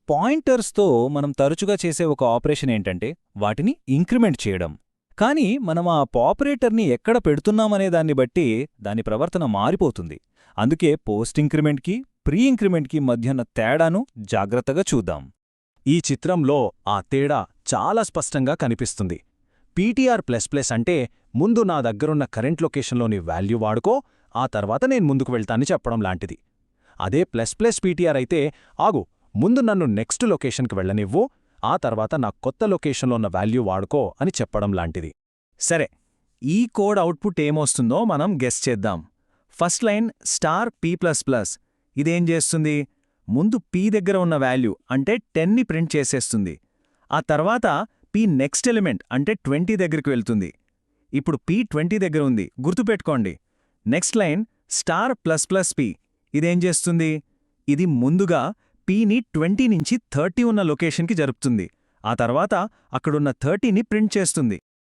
పాయింటర్స్తో మనం తరచుగా చేసే ఒక ఆపరేషన్ ఏంటంటే వాటిని ఇంక్రిమెంట్ చేయడం. కానీ మనం ఆ ఆపరేటర్ని ఎక్కడ పెడుతున్నామనే దాన్ని బట్టి దాని ప్రవర్తన మారిపోతుంది. అందుకే పోస్ట్ ఇంక్రిమెంట్కి, ప్రీ ఇంక్రిమెంట్కి మధ్యన తేడాను జాగ్రత్తగా చూద్దాం. ఈ చిత్రంలో ఆ తేడా చాలా స్పష్టంగా కనిపిస్తుంది. ptr++ అంటే ముందు నా దగ్గరున్న కరెంట్ లొకేషన్లోని వాల్యూ వాడుకో, ఆ తర్వాత నేను ముందుకు వెళ్తానని చెప్పడం లాంటిది. అదే ++ptr అయితే ఆగు, ముందు నన్ను నెక్స్ట్ లొకేషన్కి వెళ్ళనివ్వు, ఆ తర్వాత నా కొత్త లొకేషన్లో ఉన్న వాల్యూ వాడుకో అని చెప్పడం లాంటిది. సరే, ఈ కోడ్ అవుట్పుట్ ఏమొస్తుందో మనం గెస్ చేద్దాం. ఫస్ట్ లైన్ $p++, ఇదేం చేస్తుంది? ముందు p దగ్గర ఉన్న వాల్యూ అంటే 10ని ప్రింట్ చేసేస్తుంది. ఆ తర్వాత p నెక్స్ట్ ఎలిమెంట్ అంటే 20 దగ్గరికి వెళ్తుంది. ఇప్పుడు p 20 దగ్గర ఉంది, గుర్తుపెట్టుకోండి. నెక్స్ట్ లైన్ $p, ఇదేం చేస్తుంది? ఇది ముందుగా pని 20 నుంచి 30 ఉన్న లొకేషన్కి జరుపుతుంది. ఆ తర్వాత అక్కడున్న 30ని ప్రింట్ చేస్తుంది.